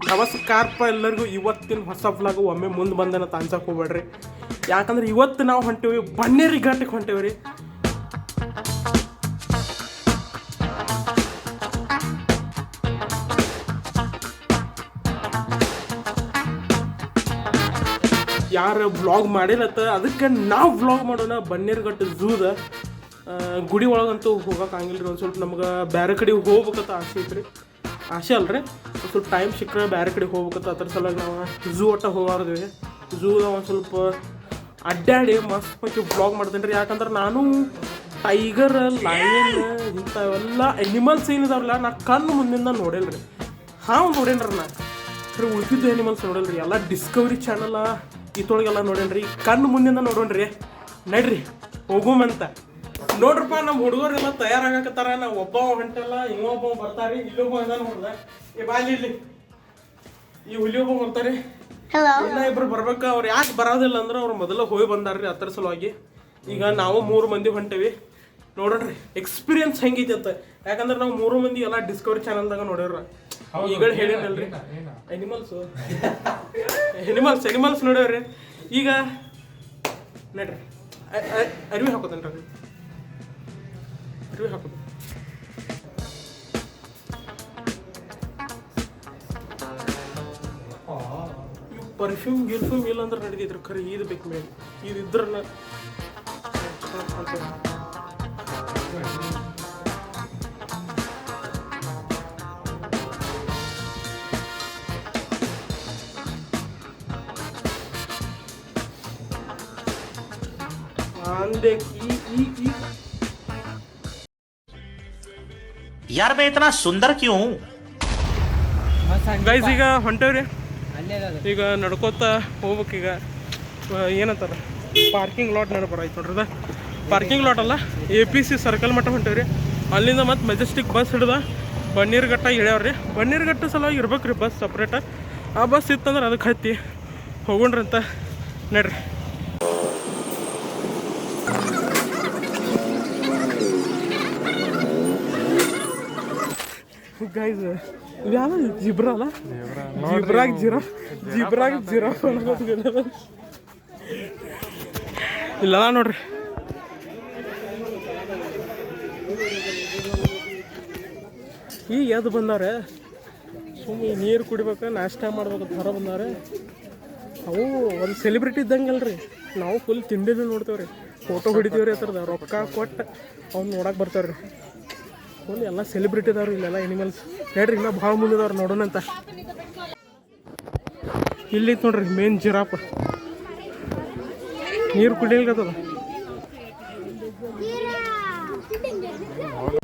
ನಮಸ್ಕಾರಪ್ಪ ಎಲ್ಲರಿಗೂ. ಇವತ್ತಿನ ಹೊಸ ವ್ಲಾಗು ಒಮ್ಮೆ ಮುಂದೆ ಬಂದನ ತಾಂಚಕ್ಕೆ ಹೋಗ್ಬೇಡ್ರಿ. ಯಾಕಂದ್ರೆ ಇವತ್ತು ನಾವು ಹೊಂಟೇವಿ ಬನ್ನೇರಿ ಘಾಟಕ್ಕೆ ಹೊಂಟೇವಿ ರೀ. ಯಾರು ವ್ಲಾಗ್ ಮಾಡಿರತ್ತ ಅದಕ್ಕೆ ನಾವು ವ್ಲಾಗ್ ಮಾಡೋಣ. ಬನ್ನೇರುಘಟ್ಟ ಝೂದ ಗುಡಿ ಒಳಗಂತೂ ಹೋಗೋಕ್ಕಾಗಿಲ್ಲ ರೀ. ಒಂದು ಸ್ವಲ್ಪ ನಮ್ಗೆ ಬೇರೆ ಕಡೆ ಹೋಗ್ಬೇಕಂತ ಆಸೆ ಐತ್ರಿ. ಆಸೆ ಅಲ್ರಿ, ಒಂದು ಸ್ವಲ್ಪ ಟೈಮ್ ಸಿಕ್ಕರೆ ಬೇರೆ ಕಡೆ ಹೋಗ್ಬೇಕಂತ ಅದ್ರ ಸಲುವಾಗಿ ನಾವು ಝೂ ಒಟ್ಟ ಹೋಗಾರ್ದೇವಿ. ಝೂದ ಒಂದು ಸ್ವಲ್ಪ ಅಡ್ಡಾಡಿ ಮಸ್ತ್ ವ್ಲಾಗ್ ಮಾಡ್ತೇನೆ ರೀ. ಯಾಕಂದ್ರೆ ನಾನು ಟೈಗರ್, ಲಯನ್ ಇಂಥವೆಲ್ಲ ಎನಿಮಲ್ಸ್ ಏನಿದಾವಲ್ಲ ನಾ ಕಣ್ಣು ಮುಂದಿಂದ ನೋಡಿಲ್ಲ ರೀ. ಹಾವು ನೋಡೇನ್ರಿ ನಾ, ಖರೆ ಉಳಿದಿದ್ದು ಎನಿಮಲ್ಸ್ ನೋಡಿಲ್ಲ ರೀ. ಎಲ್ಲ ಡಿಸ್ಕವರಿ ಚಾನಲ್ ಇತ್ತೊಳಗೆಲ್ಲ ನೋಡೇನ್ರಿ. ಕಣ್ಣು ಮುಂದಿಂದ ನೋಡೋಣ್ರಿ. ನಡ್ರಿ ಹೋಗುಮಂತ. ನೋಡ್ರಪ್ಪ, ನಮ್ಮ ಹುಡುಗರೆಲ್ಲ ತಯಾರಾಗಕತ್ತಾರ. ನಾವು ಒಬ್ಬ ಹೊಂಟಲ್ಲ, ಇನ್ನೊಬ್ಬ ಬರ್ತಾರಿ. ಇಲ್ಲೊಬ್ಬ ಅದಾನ ನೋಡ್ದ, ಈ ಬಾಲಿ ಇಲ್ಲಿ ಈ ಹುಲಿ ಒಬ್ಬ ಬರ್ತಾರೆ. ಇನ್ನ ಇಬ್ರು ಬರ್ಬೇಕು. ಅವ್ರು ಯಾಕೆ ಬರೋದಿಲ್ಲ ಅಂದ್ರೆ ಅವ್ರು ಮೊದಲ ಹೋಗಿ ಬಂದಾರ್ರಿ ಅದ್ರ ಸಲುವಾಗಿ. ಈಗ ನಾವು 3 ಮಂದಿ ಹೊಂಟೇವಿ. ನೋಡ್ರಿ ಎಕ್ಸ್ಪೀರಿಯನ್ಸ್ ಹೆಂಗೈತಿ ಅಂತ. ಯಾಕಂದ್ರೆ ನಾವು 3 ಮಂದಿ ಎಲ್ಲ ಡಿಸ್ಕವರಿ ಚಾನಲ್ದಾಗ ನೋಡ್ಯಾರ. ಈಗ ಹೇಳಿನಲ್ರಿ ಎನಿಮಲ್ಸ್ ನೋಡ್ಯಾವ್ರಿ. ಈಗ ನಡ್ರಿ ಅರಿವಿ ಹಾಕೋತೇನ್ರಿ. ಹಾಕೋದು ಪರ್ಫ್ಯೂಮ್ ಗಿರ್ಫ್ಯೂಮ್ ಇಲ್ಲ ಅಂದ್ರೆ ನಡೀತಿದ್ರು. ಖರೆ ಇದು ಬೇಕು ಮೇಲೆ ಇದ್ರ यार मैं इतना सुंदर क्यों हूँ? ಗೈಸ್ ಈಗ ಹೊಂಟೇವ್ರಿ. ಈಗ ನಡ್ಕೋತ ಹೋಗ್ಬೇಕು. ಈಗ ಏನಂತಾರ ಪಾರ್ಕಿಂಗ್ ಲಾಟ್ ನೆನಪರಾಯ್ತು ನೋಡ್ರಿ. ಅದ ಪಾರ್ಕಿಂಗ್ ಲಾಟ್ ಅಲ್ಲ, APC ಸರ್ಕಲ್ ಮಟ್ಟ ಹೊಂಟೇವ್ರಿ. ಅಲ್ಲಿಂದ ಮತ್ತೆ ಮೆಜೆಸ್ಟಿಕ್ ಬಸ್ ಹಿಡ್ದ ಬನ್ನೇರುಘಟ್ಟ ಇಳ್ಯಾವ್ರಿ. ಬನ್ನೇರುಘಟ್ಟ ಸಲುವಾಗಿ ಇರ್ಬೇಕ್ರಿ ಬಸ್ ಸಪ್ರೇಟ. ಆ ಬಸ್ ಇತ್ತಂದ್ರೆ ಅದಕ್ಕೆ ಹತ್ತಿ ಹೋಗೋಣ್ರಿ ಅಂತ ನಡ್ರಿ. ಗೈಸ್ ಯಾವ ಜಿಬ್ರಾ ಅಲ್ಲ, ಜಿಬ್ರಾಗ್ ಇಲ್ಲ ನೋಡ್ರಿ. ಈಗ ಎದ್ದು ಬಂದವ್ರೆ. ಸುಮ್ಮನೆ ನೀರು ಕುಡಿಬೇಕು, ನಾಷ್ಟ ಮಾಡ್ಬೇಕಂತ ಹೊರ ಬಂದವ್ರೆ. ಅವು ಒಂದು ಸೆಲೆಬ್ರಿಟಿ ಇದ್ದಂಗಲ್ರಿ. ನಾವು ಫುಲ್ ತಿಂಡಿನೂ ನೋಡ್ತೇವ್ರಿ, ಫೋಟೋ ಹೊಡಿತೀವ್ರಿ. ಹತ್ರದ ರೊಕ್ಕ ಕೊಟ್ಟು ಅವ್ನು ನೋಡಕ್ಕೆ ಬರ್ತಾರ್ರಿ. ಫುಲ್ ಎಲ್ಲ ಸೆಲೆಬ್ರಿಟಿ ಇದಾವ್ರಿ ಇಲ್ಲೆಲ್ಲ ಎನಿಮಲ್ಸ್. ಹೇಳ್ರಿ ಇನ್ನೂ ಭಾಳ ಮುಂದಿದವ್ರು ನೋಡೋಣ ಅಂತ. ಇಲ್ಲಿ ನೋಡ್ರಿ ಮೇನ್ ಜಿರಾಫ್ ನೀರು ಕುಡಿಯಲ್ಕತ್ತದ.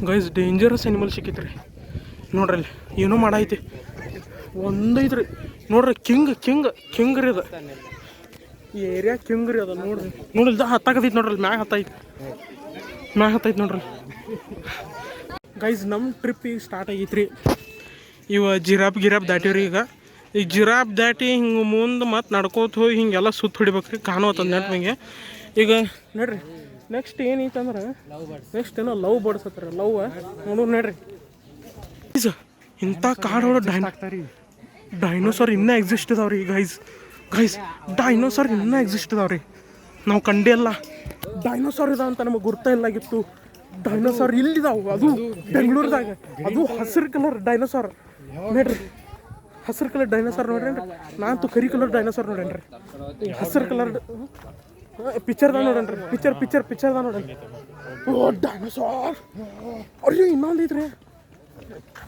ಗೈಸ್ ಡೇಂಜರಸ್ ಎನಿಮಲ್ ಸಿಕ್ಕೈತ್ರಿ. ನೋಡ್ರಿ ಅಲ್ಲಿ ಏನೋ ಮಾಡೈತಿ, ಒಂದೈತ್ರಿ ನೋಡ್ರಿ. ಕಿಂಗ್ ರೀ ಅದು. ಈ ಏರಿಯಾ ಕಿಂಗ್ ರೀ ಅದು. ನೋಡ್ರಿ ಹತ್ತಾಕತೈತಿ ನೋಡ್ರಿ. ಅಲ್ಲಿ ಮ್ಯಾಗ ಹತ್ತೈತಿ ನೋಡ್ರಿ. ಗೈಸ್ ನಮ್ಮ ಟ್ರಿಪ್ ಈಗ ಸ್ಟಾರ್ಟ್ ಆಗೈತ್ರಿ. ಇವ ಜಿರಾಫ್ ದಾಟಿವ್ರಿ. ಈಗ ಜಿರಾಫ್ ದಾಟಿ ಹಿಂಗೆ ಮುಂದೆ ಮತ್ತೆ ನಡ್ಕೋತ ಹೋಗಿ ಹಿಂಗೆಲ್ಲ ಸುತ್ತ ಹೊಡಿಬೇಕ್ರಿ. ಕಾಣುವತ್ತಂದು ನೆಟ್ ಹಿಂಗೆ. ಈಗ ನೋಡ್ರಿ ನೆಕ್ಸ್ಟ್ ಏನೈತಂದ್ರೆ ನೆಕ್ಸ್ಟ್ ಏನೋ ಲವ್ ಬರ್ಡ್ಸ್ ಹತ್ತಾರ. ಲವ್ ನೋಡೋರು ನೋಡ್ರಿ. ಇಂಥ ಕಾಡೋಳು ಡೈನೋಸಾರ್ ಇನ್ನೂ ಎಕ್ಸಿಸ್ಟ್ ಇದಾವ್ರಿ. ಗೈಸ್ ಡೈನೋಸಾರ್ ಇನ್ನೂ ಎಕ್ಸಿಸ್ಟ್ ಇದಾವ್ರಿ. ನಾವು ಕಂಡೇ ಇಲ್ಲ. ಡೈನೋಸಾರ್ ಇದಾವ ಅಂತ ನಮಗೆ ಗುರ್ತ ಇಲ್ಲಾಗಿತ್ತು. ಡೈನೋಸಾರ್ ಇಲ್ಲಿದಾವು, ಅದು ಬೆಂಗಳೂರದಾಗ. ಅದು ಹಸಿರು ಕಲರ್ ಡೈನೋಸಾರ್ ನೋಡ್ರಿ. ಹಸಿರು ಕಲರ್ ಡೈನೋಸಾರ್ ನೋಡ್ರೇನ್ರಿ. ನಾನಂತೂ ಕರಿ ಕಲರ್ ಡೈನೋಸಾರ್ ನೋಡೇನ್ರಿ. ಹಸಿರು ಕಲರ್ ಪಿಕ್ಚರ್ದಾಗ ನೋಡೇನ್ರಿ. ಪಿಕ್ಚರ್ದಾಗ ನೋಡೇನ್ರಿ. ಓ ಡೈನೋಸಾರ್ ಅಯ್ಯೋ ಇನ್ನೊಂದು ಐತ್ರಿ.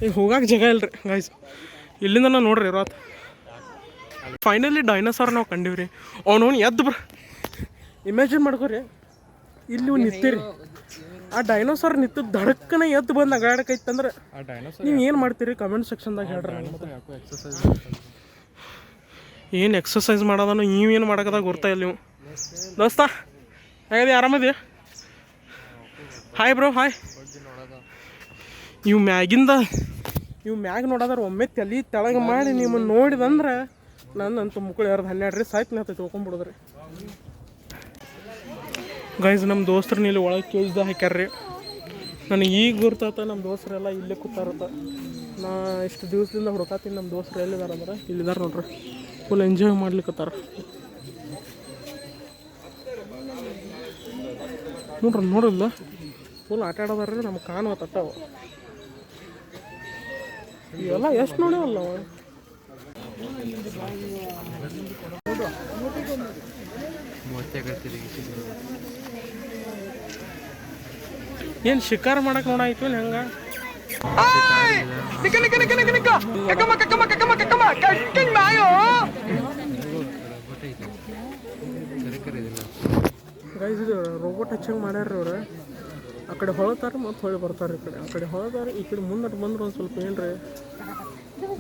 ಈಗ ಹೋಗಕ್ಕೆ ಜಾಗ ಇಲ್ರಿ ಗೈಸ್. ಇಲ್ಲಿಂದ ನಾವು ನೋಡ್ರಿ ರಾತ್ ಫೈನಲಿ ಡೈನೋಸಾರ್ ನಾವು ಕಂಡೀವ್ರಿ. ಅವನು ಎದ್ದು ಇಮ್ಯಾಜಿನ್ ಮಾಡ್ಕೊರಿ, ಇಲ್ಲಿ ನಿಂತೀರಿ. ಆ ಡೈನೋಸಾರ್ ನಿಂತು ದಡಕ್ಕನ ಎದ್ದು ಬಂದು ನಗಾಡಕೈತಂದ್ರೆ ನೀವು ಏನು ಮಾಡ್ತೀರಿ ಕಮೆಂಟ್ ಸೆಕ್ಷನ್ದಾಗ ಹೇಳ್ರಿ. ಏನು ಎಕ್ಸಸೈಸ್ ಮಾಡೋದನ್ನು ನೀವೇನು ಮಾಡೋಕದಾಗ ಗೊತ್ತಾಯಿಲ್ಲ. ನೀವು ದೋಸ್ತ ಹೇಗಿದೆ, ಆರಾಮದಿ? Hi bro, hi. ಇವು ಮ್ಯಾಗ ನೋಡೋದಾರ ಒಮ್ಮೆ ತಲೆ ತೆಳಗೆ ಮಾಡಿ ನಿಮ್ಮನ್ನು ನೋಡಿದಂದ್ರೆ ನಂದಂತೂ ಮುಕ್ಕಳು 12 ರೀ ಸಾಯ್ತು ಹತ್ತೈತಿ ಹೋಗ್ಕೊಂಬಿಡೋದ್ರಿ. ಗೈಸ್ ನಮ್ಮ ದೋಸ್ತರನ್ನ ಇಲ್ಲಿ ಒಳಗೆ ಕೇಜ್ದಾಗ ಹಾಕ್ಯಾರ್ರಿ. ನನಗೆ ಈಗ ಗುರ್ತಾತ ನಮ್ಮ ದೋಸ್ತರೆಲ್ಲ ಇಲ್ಲೇ ಕೂತಾರತ್ತ. ನಾ ಇಷ್ಟು ದಿವಸದಿಂದ ಹುಡುಕಾತೀನಿ ನಮ್ಮ ದೋಸ್ತರು ಎಲ್ಲಿದ್ದಾರೆ ಅಂದ್ರೆ ಇಲ್ಲಿದ್ದಾರೆ ನೋಡ್ರಿ. ಫುಲ್ ಎಂಜಾಯ್ ಮಾಡ್ಲಿಕ್ಕತ್ತಾರ ನೋಡ್ರಿಲ್ಲ ಫುಲ್ ಆಟ ಆಡೋದಾರ್ರಿ. ನಮ್ಗೆ ಕಾಣುವ ತಟ್ಟವು ಇವೆಲ್ಲ ಎಷ್ಟು ನೋಡ್ಯವಲ್ಲ ನಾವು. ಏನು ಶಿಕಾರ ಮಾಡಕ್ಕೆ ನೋಡಾಯ್ತು ಹೆಂಗೆ ಗೈಸ್ ಇದು ರೋಬೋಟ್ ಹಚ್ಚಂಗೆ ಮಾಡ್ಯಾರ ಅವ್ರು. ಆ ಕಡೆ ಹೊಳ್ತಾರೆ ಮತ್ತು ಹೊಳಿ ಬರ್ತಾರೆ ಈ ಕಡೆ. ಆ ಕಡೆ ಹೊಳ್ತಾರೆ ಈ ಕಡೆ ಮುಂದಟ್ಟು ಬಂದ್ರೆ ಒಂದು ಸ್ವಲ್ಪ ಏನ್ರಿ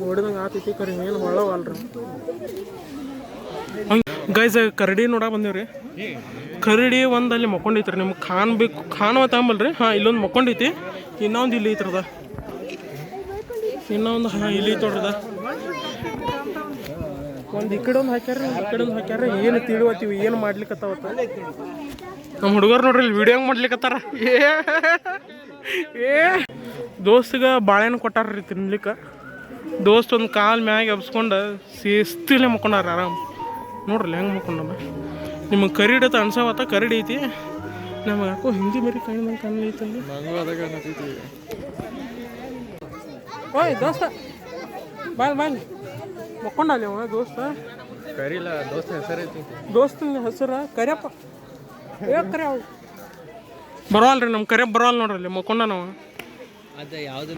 ನೋಡಿದಂಗೆ ಆತೈತಿ ಕರಿ ಏನು ಹೊಳವಲ್ರಿ. ಗೈಸ್ ಕರಡಿ ನೋಡಕ್ಕೆ ಬಂದೀವ್ರಿ. ಕರಡಿ ಒಂದು ಅಲ್ಲಿ ಮಕ್ಕೊಂಡೈತ್ರಿ. ನಿಮ್ಗೆ ಖಾನುವ ತಗೊಂಬಲ್ರಿ. ಹಾಂ ಇಲ್ಲೊಂದು ಮಕ್ಕೊಂಡೈತಿ. ಇನ್ನೊಂದು ಇಲ್ಲಿ ಐತ್ರದ. ಇನ್ನೊಂದು ಹಾಂ ಇಲ್ಲಿ ಐತೋಡ್ರದ. ಒಂದು ಈ ಕಡೆ ಒಂದು ಹಾಕ್ಯಾರ ಈ ಕಡೆ ಒಂದು ಹಾಕ್ಯಾರ. ಏನು ತಿಳಿವತ್ತೀವಿ ಏನು ಮಾಡ್ಲಿಕ್ಕತ್ತಾವತ್ತ ನಮ್ಮ ಹುಡುಗರು ನೋಡ್ರಿ ಇಲ್ಲಿ ವಿಡಿಯೋ ಮಾಡ್ಲಿಕ್ಕತ್ತಾರ. ದೋಸ್ತಿಗೆ ಬಾಳೆಹಣ್ಣು ಕೊಟ್ಟಾರ್ರಿ ತಿನ್ಲಿಕ್ಕೆ. ದೋಸ್ತ್ ಒಂದು ಕಾಲು ಮ್ಯಾಗ ಎಬ್ಸ್ಕೊಂಡು ಶಿಸ್ತಿಲೆ ಮಕ್ಕೊಂಡಾರ ಆರಾಮ್. ನೋಡ್ರಿ ಹೆಂಗೆ ಮಕ್ಕೊಂಡಮ್ಮ. ನಿಮಗೆ ಕರಿಡಿ ಅಂತ ಅನ್ಸವತ್ತ. ಕರಿಡಿ ಐತಿ. ನಮಗೆ ಯಾಕೋ ಹಿಂದಿ ಮರಿ ಕಾಣ್ದಂಗೆ ಕಾಣಲೈತಲ್ಲಿ. ಓಯ್ ದೋಸ್ತ ಬಾಯ್ ಮಕ್ಕೊಂಡ ಅಲ್ಲಿ ಅವ ದೋಸ್ತ. ಕರಿಲ್ಲ ದೋಸ್ತ ಹೆಸರು ಐತಿ. ದೋಸ್ತನ ಹೆಸರು ಕರಿಯಪ್ಪ. ಕರಿ ಅವು ಬರೋಲ್ರಿ. ನಮ್ಮ ಕರಿಯಪ್ಪ ಬರೋಲ್ಲ ನೋಡ್ರಿ ಅಲ್ಲಿ ಮಕ್ಕೊಂಡ ನಾವು. ಅದೇ ಯಾವುದು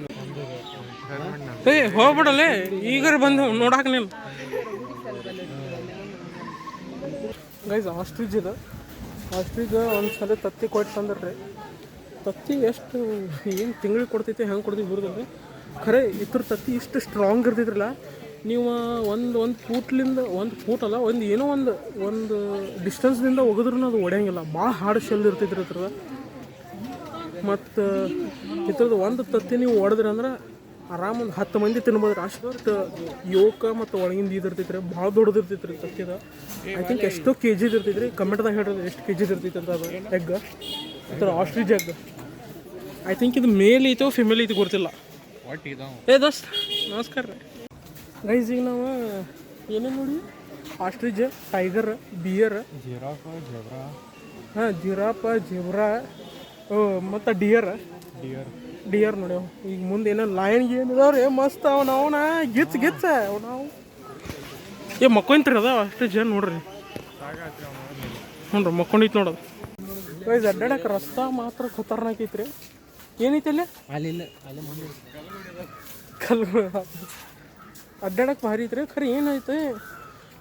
ಹೋಗ್ಬಿಡಲ್ಲೇ ಈಗ ಬಂದು ನೋಡಾಕ ನೀನು. ಗೈಸ್ ಆಸ್ಟ್ರಿಜ್ ಇದೆ. ಆಸ್ಟ್ರಿಜ್ ಒಂದು ಸಲ ತತ್ತಿ ಕೊಟ್ಟು ತಂದ್ರಿ. ತತ್ತಿ ಎಷ್ಟು ಏನು ತಿಂಗಳಿಗೆ ಕೊಡ್ತೈತಿ ಹೆಂಗೆ ಕೊಡ್ತೀವಿ ಬರೋದಿಲ್ಲ. ಖರೆ ಇದ್ರ ತತ್ತಿ ಇಷ್ಟು ಸ್ಟ್ರಾಂಗ್ ಇರ್ತಿದ್ರಲ್ಲ. ನೀವು ಒಂದು ಫೂಟ್ ಅಲ್ಲ ಏನೋ ಒಂದು ಡಿಸ್ಟೆನ್ಸ್ದಿಂದ ಒಗದ್ರೂ ಅದು ಒಡೆಯಂಗಿಲ್ಲ. ಭಾಳ ಹಾರ್ಡ್ ಶೆಲ್ ಇರ್ತಿದ್ರಿ ಇದ್ರದ. ಮತ್ತು ಇದ್ರದ್ದು ಒಂದು ತತ್ತಿ ನೀವು ಹೊಡೆದ್ರಿ ಅಂದ್ರೆ ಆರಾಮ ಒಂದು 10 ಮಂದಿ ತಿನ್ಬೋದ್ರಿ. ಅಷ್ಟು ಯೋಕ ಮತ್ತು ಒಳಗಿಂದ ಇದಿರ್ತೈತ್ರಿ. ಭಾಳ ದೊಡ್ಡದಿರ್ತೈತ್ರಿ ತತ್ತಿದ. ಐ ಥಿಂಕ್ ಎಷ್ಟೋ KG ಇರ್ತೈತ್ರಿ. ಕಮೆಂಟ್ದಾಗ ಹೇಳಿದ್ರೆ ಎಷ್ಟು KG ಇರ್ತೈತೆ ಅಂತ. ಅದು ಎಗ್ ಈ ಥರ ಆಸ್ಟ್ರಿಜ್ ಎಗ್. ಐ ಥಿಂಕ್ ಇದು ಮೇಲ್ ಐತೋ ಫಿಮೇಲ್ ಐತಿ ಗೊತ್ತಿಲ್ಲ. ದೋಸ್ತ್ ನಮಸ್ಕಾರ ರೀ. ಗೈಸ್ ಈಗ ನಾವು ಏನೇನು ನೋಡಿ ಆಸ್ಟ್ರಿಜ್, ಟೈಗರ್, ಬಿಯರ್, ಹಾಂ ಜಿರಾಫ, ಜೆಬ್ರಾ ಮತ್ತು ಡಿಯರ್ ನೋಡಿ. ಈಗ ಮುಂದೆ ಏನೋ ಲಯನ್ಗೆ ಏನಿದಾವ್ರಿ ಮಸ್ತ್ ಅವನ ಗಿಚ್ಚ ನಾವು ಮಕ್ಕೊಂತ್ರಿ ಅದ ಆಸ್ಟ್ರಿಜ್ ನೋಡ್ರಿ. ಹ್ಞೂ ರೀ ಮಕ್ಕೊಂಡೈತಿ ನೋಡೋದು. ಗೈಸ್ ಅಡ್ಡಾಡಕ್ಕೆ ರಸ್ತಾ ಮಾತ್ರ ಖತರ್ನಾಕ್ ಐತ್ರಿ. ಏನೈತಿ ಅಲ್ಲಿ ಕಲ್ಲು ಅಡ್ಡಾಡಕ್ಕೆ ಭಾರಿ ಐತ್ರಿ. ಖರೆ ಏನೈತೆ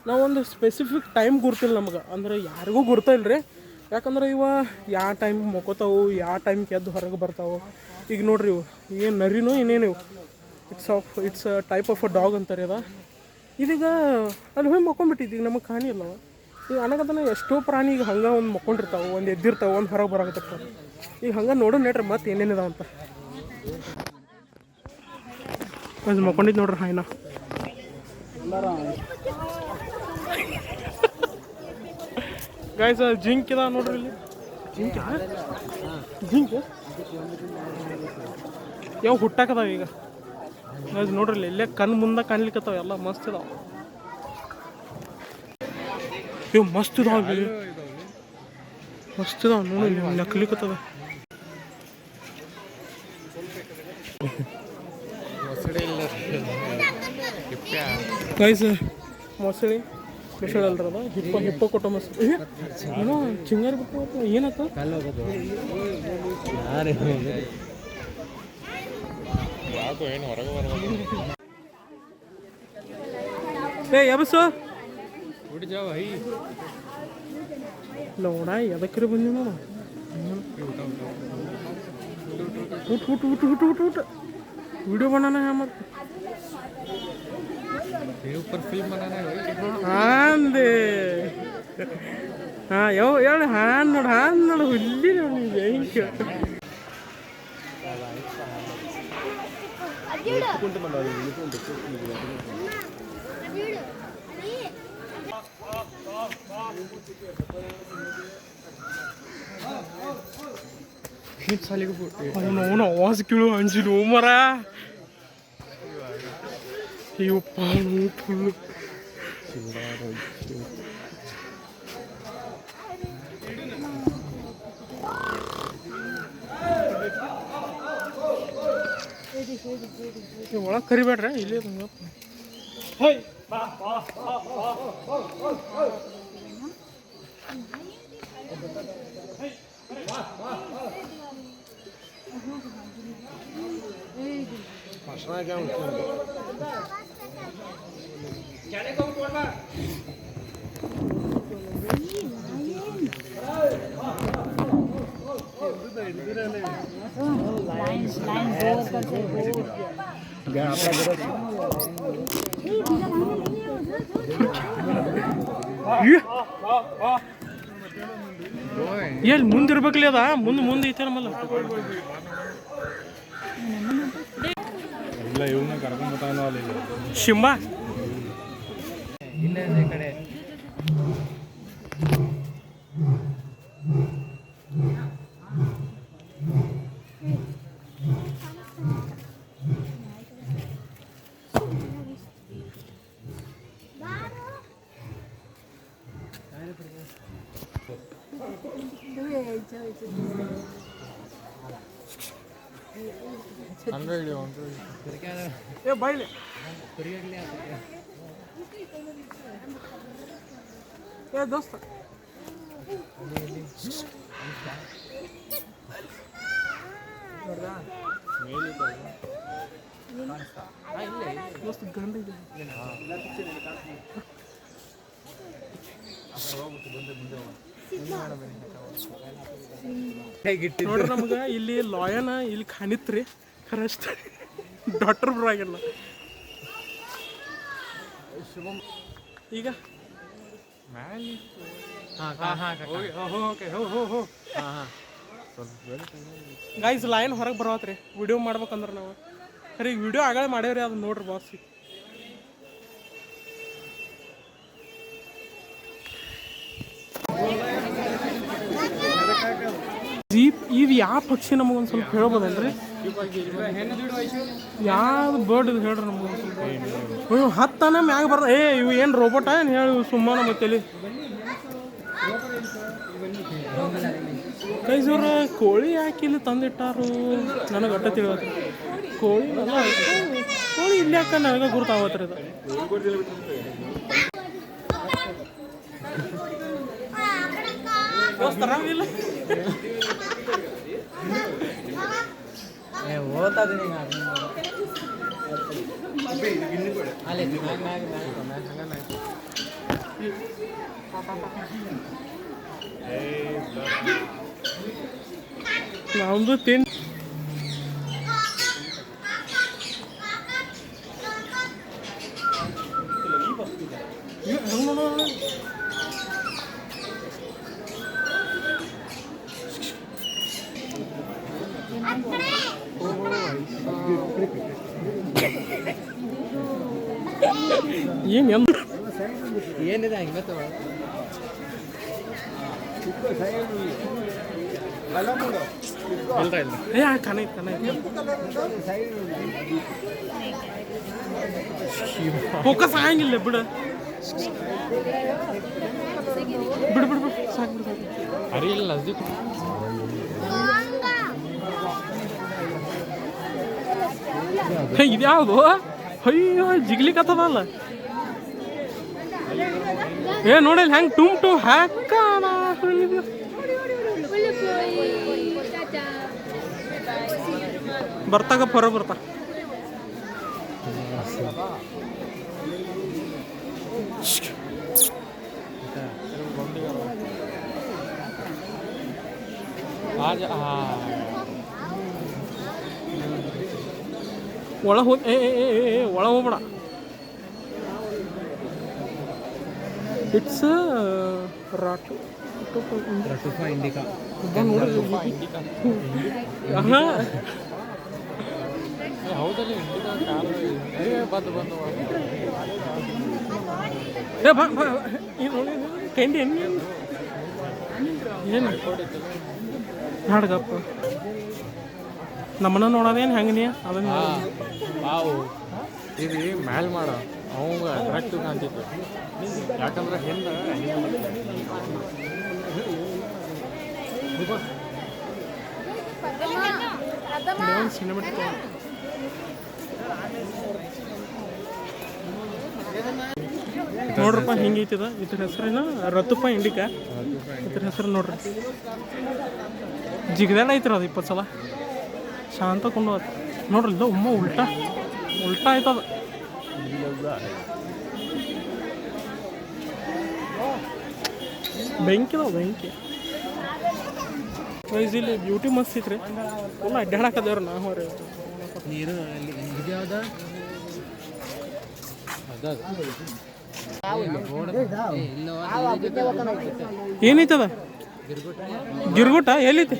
ನಾವೊಂದು ಸ್ಪೆಸಿಫಿಕ್ ಟೈಮ್ ಗುರ್ತಿಲ್ಲ ನಮ್ಗೆ. ಅಂದ್ರೆ ಯಾರಿಗೂ ಗುರ್ತಾ ಇಲ್ರಿ. ಯಾಕಂದ್ರೆ ಇವ ಯಾವ ಟೈಮ್ ಮಕ್ಕೋತಾವು, ಯಾವ ಟೈಮ್ಗೆ ಎದ್ದು ಹೊರಗೆ ಬರ್ತಾವೆ. ಈಗ ನೋಡ್ರಿ ಇವು ಏನು ನರಿನೋ ಏನೇನು ಇವು. It's type of a dog ಅಂತಾರೆ ಅದ. ಇದೀಗ ಅಲ್ಲಿ ಹೋಗಿ ಮಕ್ಕೊಂಡ್ಬಿಟ್ಟಿದ್ದು. ಈಗ ನಮಗೆ ಕಾಣಿ ಇಲ್ಲವ. ಈಗ ಅನ್ನಕತ್ತಾನ ಎಷ್ಟೋ ಪ್ರಾಣಿ ಈಗ ಹಂಗೆ ಒಂದು ಮಕ್ಕೊಂಡಿರ್ತಾವೆ, ಒಂದು ಎದ್ದಿರ್ತಾವೆ, ಒಂದು ಹೊರಗೆ ಬರಾಕತ್ತಿರ್ತಾವೆ. ಈಗ ಹಂಗೆ ನೋಡೋಣ ನೋಡ್ರಿ ಮತ್ತೆ ಏನೇನಿದಾವ ಅಂತ. ಅದು ಮಕ್ಕೊಂಡಿದ್ದು ನೋಡ್ರಿ ಹಾಯ್ನ. ಗಾಯ್ಸ್ ಜಿಂಕ್ ಇದಾವ ನೋಡ್ರಿ ಇಲ್ಲಿ. ಜಿಂಕ್ ಯಾವ ಹುಟ್ಟಾಕದಾವ ಈಗ. ಗಾಯ್ಸ್ ನೋಡ್ರಿ ಇಲ್ಲಿ ಇಲ್ಲೇ ಕಣ್ಣು ಮುಂದೆ ಕಾಣ್ಲಿಕ್ಕತ್ತಾವ. ಎಲ್ಲ ಮಸ್ತ್ ಇದಾವ. ಇವು ಮಸ್ತ್ ಇದಾವ ನೋಡಿ ನಕ್ಲಿಕ್ಕತ್ತದ. ಗೈಸ್ ಮೊಸಳಿ ಅಲ್ರದ ಹಿಪ್ಪ ಕೊಟ್ಟ ಮೊಸಳಿ ಏನೋ ಚಿಂಗಾರಿ ಬಿಟ್ಟು ಏನತ್ತ ಯಬಸ್ಸು ನೋಡ ಎದಕ್ರಿ ಬಂದಿ ನೋಡ. ಊಟ वीडियो बनाना है हमारे ऊपर फिल्म बनाना है. हाँ दे हाँ यार हाँ नोड़ हुल्ली नोड़ बैंक ಅವನು ಆವಾಜ್ ಕೇಳು ಅಂಜಿಲು ಮರ ಇವಪ್ಪ ಫುಲ್ಲು ಒಳಗೆ ಕರಿಬೇಡ್ರ ಇಲ್ಲೇ ಎಲ್ಲಿ ಮುಂದಿರ್ಬೇಕಲ್ಲಿ ಅದ ಮುಂದೆ ಐತೆ ನಮ್ಮಲ್ಲ ಇಲ್ಲ ಇವನ್ನ ಕರ್ಕೊಂಡ್ಬರ್ತಾನೋ ಅಲ್ಲಿ ಶಿಂಬಾ ಇಲ್ಲೇ ಕಡೆ ಏ ಬಾಯ್ಲೆ ಏ ದೋಸ್ತ ದೋಸ್ತ ಗಂಡ ಇದೆ ನೋಡ್ರಿ ನಮ್ಗೆ ಇಲ್ಲಿ ಲಾಯನ ಇಲ್ಲಿ ಖಾನಿತ್ರಿ ಖರಷ್ಟ ಡಾಕ್ಟರ್ ಬರಾಗಿಲ್ಲ ಈಗ ಗೈಸ್ ಲೈನ್ ಹೊರಗೆ ಬರವತ್ರಿ ವಿಡಿಯೋ ಮಾಡ್ಬೇಕಂದ್ರೆ ನಾವು ಖರೀ ವಿಡಿಯೋ ಆಗಲೇ ಮಾಡೇವ್ರಿ ಅದು ನೋಡ್ರಿ ಬಾಸ್ ಜೀಪ್ ಇದು ಯಾವ ಪಕ್ಷಿ ನಮಗೊಂದು ಸ್ವಲ್ಪ ಹೇಳ್ಬೋದಲ್ರಿ ಯಾವ್ದು ಬರ್ಡ್ ಇದು ಹೇಳ್ರಿ ನಮಗೊಂದು ಸ್ವಲ್ಪ ಹತ್ತನ ಮ್ಯಾಗ ಬರ್ದ ಇವು ಏನು ರೋಬೋಟ ಏನು ಹೇಳಿ ಸುಮ್ಮನೆ ನಮ್ಮ ತಲೆ ಕೈಸ್ ಇವ್ರು ಕೋಳಿ ಯಾಕೆ ಇಲ್ಲಿ ತಂದಿಟ್ಟಾರು ನನಗೆ ಅಟ್ಟ ತಿಳಿಯೋದು ಕೋಳಿ ಕೋಳಿ ಇಲ್ಲಿ ಯಾಕೆ ನನಗೆ ಗುರ್ತಾವತ್ರಿ ಇದು ತರಂಗಿಲ್ಲ ಓದ್ತೀನಿ ನಮ್ದು ತಿನ್ ಏನಿದೆ ಹಂಗೆ ಫೋಕಸ್ ಆಗಂಗಿಲ್ಲ ಬಿಡು ಬಿಡು ಬಿಡು ಬಿಡು ಸಾಕು ಬಿಡು ಸಾಕು ಅರಿಯಿಲ್ಲ ನಜ್ದೀಕ್ ಇದ್ಯಾವುದು ಅಯ್ಯೋ ಜಿಗ್ಲಿಕತ್ತದಲ್ಲ ಏ ನೋಡಿಲ್ಲ ಹೆಂಗೆ ಟುಮ್ ಟು ಹ್ಯಾಕ ಬರ್ತಾಗ ಹೊರ ಬರ್ತಾ ಒಳ ಹೋದ್ ಒಳ ಹೋಗ್ಬೇಡ ಇಟ್ಸ್ ರಾಟು ಇಂಡಿಕಾ ಹೌದಲ್ಲಿ ಇಂಡಿಕಾ ಕಾರು ಬಂದು ಕೆಂಡಿ ಏನು ಹಾಡ್ಗಪ್ಪ ನಮ್ಮನ್ನ ನೋಡೋದೇನು ಹೆಂಗೆ ನೀ ಅದನ್ನ ಇದು ಮ್ಯಾಲ್ ಮಾಡ ಅವಂಗ ಅಟ್ರಾಕ್ಟಿವ್ ಕಾಣ್ತಿತ್ತು ಯಾಕಂದ್ರೆ ಹೆಣ್ಣು ಸಿನಿಮಾಟಿಕ್ ನೋಡ್ರಪ್ಪ ಹಿಂಗೈತಿದ ಇದ್ರ ಹೆಸರೇನ ರತುಪ್ಪ ಇಂಡಿಕಾ ಇದ್ರ ಹೆಸರು ನೋಡ್ರಿ ಜಿಗದಾಡ ಐತ್ರ ಅದು 20 ಸಲ ಶಾಂತ ಕೊಂಡು ನೋಡ್ರಿ ಇದು ಉಮ್ಮ ಉಲ್ಟಾ ಆಯ್ತದ ಬೆಂಕಿ ಅದಾವ ಬೆಂಕಿ ಇಲ್ಲಿ ಬ್ಯೂಟಿ ಮಸ್ತ್ ಐತ್ರಿ ಫುಲ್ ಅಡ್ಡಾಡಕದೇವ್ರಿ ನಾವು ಅವ್ರಿ ನೀರು ಇದು ಯಾವ್ದ ಏನೈತದ ಗಿರ್ಗುಟ ಎಲ್ಲೈತಿ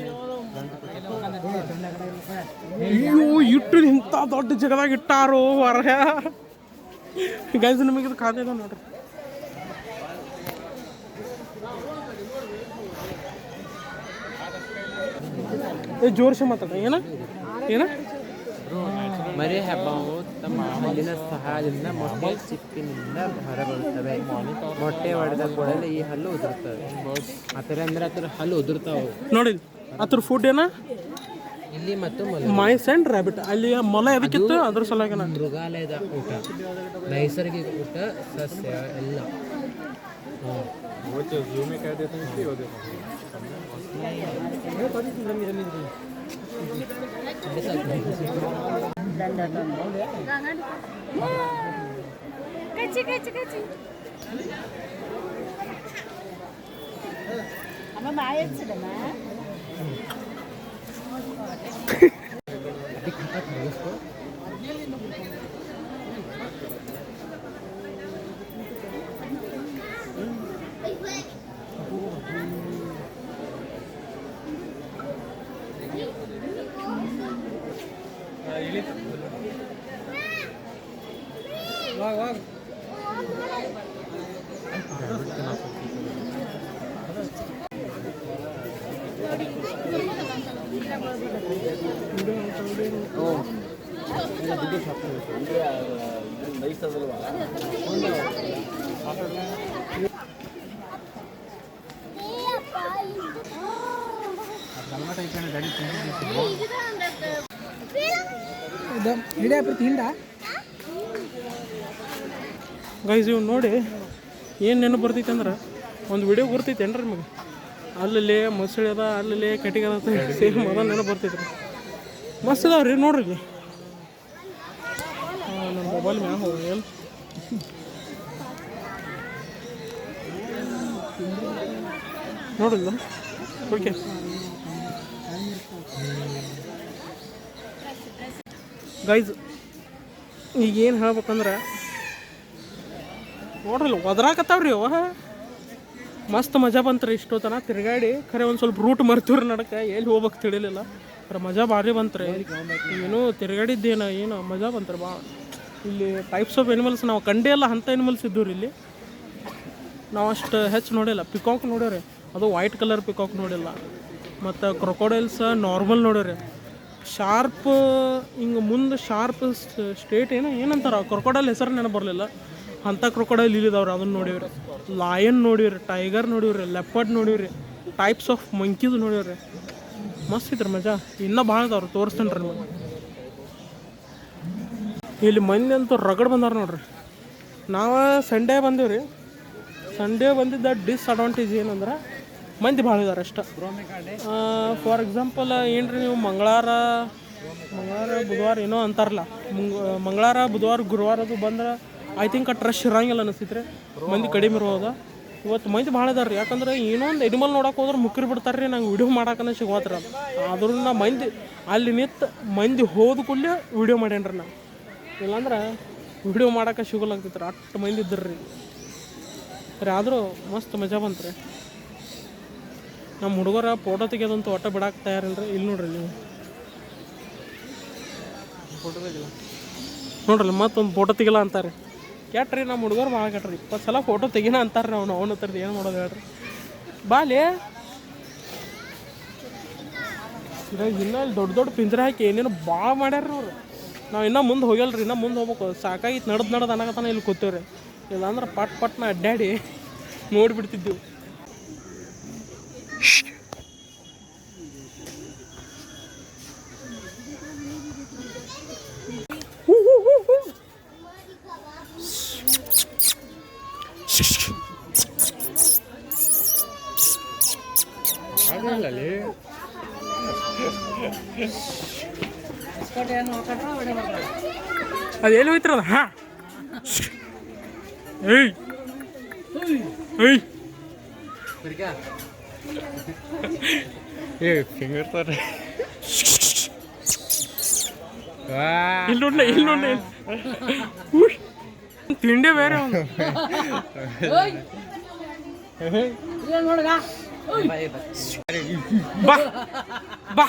ಅಯ್ಯೋ ಇಟ್ಟು ಇಂಥ ದೊಡ್ಡ ಜಗದಾಗ ಇಟ್ಟಾರೋ ಹೊರ ಗೈಸ್ ನಿಮಗೆ ಇದು ಖಾತೆ ಇದೆ ನೋಡ್ರಿ ಜೋರ್ಸಿ ಮಾತಾಡ ಏನ ಮರಿ ಹಬ್ಬವು ತಮ್ಮ ಹಲ್ಲಿನ ಸಹಾಯದಿಂದ ಮೊಟ್ಟೆ ಚಿಪ್ಪಿನಿಂದ ಹೊರಬರುತ್ತವೆ ಮೊಟ್ಟೆ ಹೊಡೆದ ಕೂಡಲೇ ಈ ಹಲ್ಲು ಉದುರುತ್ತವೆ ಆ ಥರ ಅಂದ್ರೆ ಆ ಥರ ಹಲ್ಲು ಉದುರ್ತಾವೆ ನೋಡಿ ಅದ್ರ ಫುಡ್ ಏನ ಇಲ್ಲಿ ಮತ್ತು ಮೈಸ್ ಆ್ಯಂಡ್ ರ್ಯಾಬಿಟ್ ಅಲ್ಲಿ ಮೊಲ ಎದಕ್ಕಿತ್ತು ಅದ್ರ ಸಲುವಾಗಿ ಮೃಗಾಲಯದ ಊಟ ನೈಸರ್ಗಿಕ ಊಟ ಸಸ್ಯ ಎಲ್ಲ ಗೈಸ್ ಇವ್ ನೋಡಿ ಏನು ನೆನಪು ಬರ್ತೈತೆ ಅಂದ್ರೆ ಒಂದು ವಿಡಿಯೋ ಬರ್ತೈತೆ ಏನ್ರಿ ನಿಮಗೆ ಅಲ್ಲಲ್ಲಿ ಮೊಸಳೆ ಅದ ಅಲ್ಲಲ್ಲಿ ಕಟ್ಟಿಗೆ ಅದ ಸೇಮ್ ಅದ ನೆನಪು ಬರ್ತೈತೆ ರೀ ಮಸ್ತ್ ಅದಾವ ರೀ ನೋಡ್ರಿ ಇಲ್ಲಿ ನನ್ನ ಮೊಬೈಲ್ ಮ್ಯಾಗ ಹೋಗಿ ಏನು ನೋಡಿಲ್ಲ ಓಕೆ ಗೈಸ್ ಈಗ ಏನು ಹೇಳ್ಬೇಕಂದ್ರೆ ನೋಡ್ರಲ್ಲ ಒದರಾಕತ್ತಾವ್ರಿ ಅವ ಮಸ್ತ್ ಮಜಾ ಬಂತ್ರಿ ಇಷ್ಟೊತ್ತನ ತಿರುಗಾಡಿ ಖರೆ ಒಂದು ಸ್ವಲ್ಪ ರೂಟ್ ಮರ್ತೀವ್ರಿ ನಡಕ್ಕೆ ಎಲ್ಲಿ ಹೋಗ್ಬೇಕು ತಿಳಿಲಿಲ್ಲ ಖರೆ ಮಜಾ ಭಾರಿ ಬಂತ್ರಿ ಏನು ತಿರುಗಾಡಿದ್ದೇನು ಏನು ಮಜಾ ಬಂತ್ರಿ ಭಾಳ ಇಲ್ಲಿ ಟೈಪ್ಸ್ ಆಫ್ ಎನಿಮಲ್ಸ್ ನಾವು ಕಂಡೇ ಇಲ್ಲ ಅಂಥ ಎನಿಮಲ್ಸ್ ಇದ್ದವು ರೀ ಇಲ್ಲಿ ನಾವು ಅಷ್ಟು ಹೆಚ್ಚು ನೋಡಿಲ್ಲ ಪಿಕಾಕ್ ನೋಡ್ಯಾವ್ರಿ ಅದು ವೈಟ್ ಕಲರ್ ಪಿಕಾಕ್ ನೋಡಿಲ್ಲ ಮತ್ತು ಕ್ರೊಕೊಡೈಲ್ಸ್ ನಾರ್ಮಲ್ ನೋಡ್ಯಾವ್ರಿ ಶಾರ್ಪ್ ಹಿಂಗೆ ಮುಂದೆ ಶಾರ್ಪ್ ಸ್ಟೇಟ್ ಏನಂತಾರ ಕ್ರೊಕೊಡೈಲ್ ಹೆಸರು ನೆನಪು ಬರಲಿಲ್ಲ ಅಂಥ ಕ್ರೊಕೊಡೈಲ್ ಇಲ್ಲಿದವ್ರಿ ಅದನ್ನು ನೋಡಿವ್ರಿ ಲಯನ್ ನೋಡಿವ್ರಿ ಟೈಗರ್ ನೋಡಿವ್ರಿ ಲೆಪರ್ಡ್ ನೋಡಿವ್ರಿ ಟೈಪ್ಸ್ ಆಫ್ ಮಂಕೀಸ್ ನೋಡಿವ್ರಿ ಮಸ್ತ್ ಐತ್ರಿ ಮಜಾ ಇನ್ನೂ ಭಾಳ ಅದಾವ್ರಿ ತೋರಿಸ್ತೇನೆ ರೀ ನಿಮಗೆ ಇಲ್ಲಿ ಮಂದಿ ಅಂತೂ ರಗಡ್ ಬಂದಾರ ನೋಡ್ರಿ ನಾವು ಸಂಡೇ ಬಂದೀವಿ ಸಂಡೇ ಬಂದಿದ್ದ ಡಿಸ್ಅಡ್ವಾಂಟೇಜ್ ಏನಂದ್ರೆ ಮಂದಿ ಭಾಳ ಇದಾರೆ ಅಷ್ಟ ಫಾರ್ ಎಕ್ಸಾಂಪಲ್ ಏನ್ರಿ ನೀವು ಮಂಗಳವಾರ ಬುಧವಾರ ಏನೋ ಅಂತಾರಲ್ಲ ಮಂಗಳವಾರ ಬುಧವಾರ ಗುರುವಾರ ಅದು ಬಂದ್ರೆ ಐ ಥಿಂಕ್ ಆ ಟ್ರಶ್ ಇರಂಗಿಲ್ಲ ಅನಿಸ್ತೈತ್ರಿ ಮಂದಿ ಕಡಿಮೆ ಇರೋದ ಇವತ್ತು ಮಂದಿ ಭಾಳ ಇದಾರೆ ಯಾಕಂದ್ರೆ ಏನೋ ಒಂದು ಎನಿಮಲ್ ನೋಡಕ್ಕೆ ಹೋದ್ರೆ ಮುಕ್ಕಿರಿ ಬಿಡ್ತಾರೆ ರೀ ನಂಗೆ ವಿಡಿಯೋ ಮಾಡಕ್ಕನ ಸಿಗೋತ್ರ ಆದ್ರೂ ನಾ ಮಂದಿ ಅಲ್ಲಿ ನಿಂತು ಮಂದಿ ಹೋದ ಕೂಡಲೇ ವಿಡಿಯೋ ಮಾಡೇನ್ರಿ ನಾ ಇಲ್ಲಾಂದ್ರೆ ವಿಡಿಯೋ ಮಾಡೋಕೆ ಸಿಗೋಲಾಗ್ತೈತ್ರಿ ಅಷ್ಟು ಮಂದಿ ಇದ್ರಿ ರೀ ಆದರೂ ಮಸ್ತ್ ಮಜಾ ಬಂತು ರೀ ನಮ್ಮ ಹುಡುಗರ ಫೋಟೋ ತೆಗಿಯೋದಂತೂ ಒಟ್ಟು ಬಿಡಕ್ಕೆ ತಯಾರಿಲ್ರಿ ಇಲ್ಲಿ ನೋಡ್ರಿ ನೀವು ಫೋಟೋ ತೆಗಿಲ್ಲ ನೋಡ್ರಿ ಮತ್ತೊಂದು ಫೋಟೋ ತೆಗಿಲ್ಲ ಅಂತಾರೆ ಕೆಟ್ರಿ ನಮ್ಮ ಹುಡುಗರು ಭಾಳ ಕೆಟ್ರಿ 20 ಸಲ ಫೋಟೋ ತೆಗಿನ ಅಂತಾರೆ ನಾವು ಅವನ ಹತ್ರದ್ದು ಏನು ಮಾಡೋದು ಹೇಳ್ರಿ ಬಾಲಿ ಇವಾಗ ಇನ್ನೂ ದೊಡ್ಡ ಪಿಂಜರ ಹಾಕಿ ಏನೇನು ಭಾಳ ಮಾಡ್ಯಾರ ಅವ್ರು ನಾವು ಇನ್ನೂ ಮುಂದೆ ಹೋಗ್ಯಲ್ರಿ, ಇನ್ನೂ ಮುಂದೆ ಹೋಗ್ಬೇಕು. ಸಾಕಾಗಿತ್ತು ನಡೆದು ಅನ್ನಕತ್ತಾನ ಇಲ್ಲಿ ಕೂತೇವ್ರಿ. ಇಲ್ಲಾಂದ್ರೆ ಪಟ್ನ ಅಡ್ಡಾಡಿ ನೋಡಿಬಿಡ್ತಿದ್ದೆವು. ಅದು ಎಲ್ಲಿ ಹೋಯ್ತಿರಲ್ಲ? ಹಾಂ ಏಯ್ ಏಯ್ ಫಿಂಗರ್ ತರ ಇಲ್ಲಿ ನೋಡಿ ತಿಂಡಿ ಬೇರೆ ಅವನು. ಬಾ ಬಾ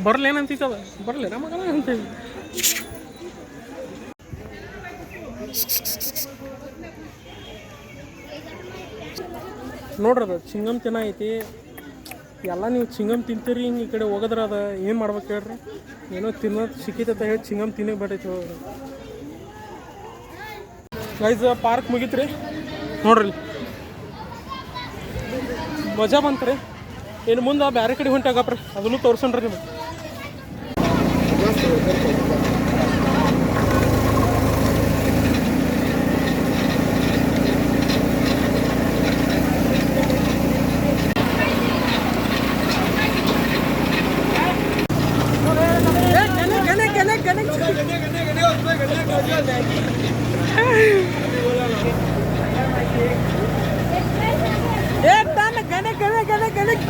ಬರ್ಲೇನಂತಿತ್ತದ, ಬರ್ಲೇನ ಮಗನ ಅಂತೇಳಿ. ನೋಡ್ರಿ ಅದು ಚಿಂಗಮ್ ತಿನ್ನ ಐತಿ. ಎಲ್ಲ ನೀವು ಚಿಂಗಮ್ ತಿಂತೀರಿ, ಹಿಂಗೆ ಈ ಕಡೆ ಹೋಗೋದ್ರ ಅದ ಏನು ಮಾಡ್ಬೇಕು ಹೇಳ್ರಿ? ಏನೋ ತಿನ್ನೋದು ಸಿಕ್ಕಿತ್ತ ಹೇಳಿ ಚಿಂಗಮ್ ತಿನ್ನಕ್ಕೆ ಬರ್ತೈತಿ. ಗೈಸ್ ಪಾರ್ಕ್ ಮುಗೀತ್ರಿ ನೋಡ್ರಿ, ಮಜಾ ಬಂತ್ರಿ. ಇನ್ನು ಮುಂದೆ ಬೇರೆ ಕಡೆ ಹೊಂಟಾಗಪ್ರಿ, ಅದನ್ನು ತೋರ್ಸಣ್ರಿ ನಿಮಗೆ.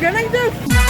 ಗಣೇಶ್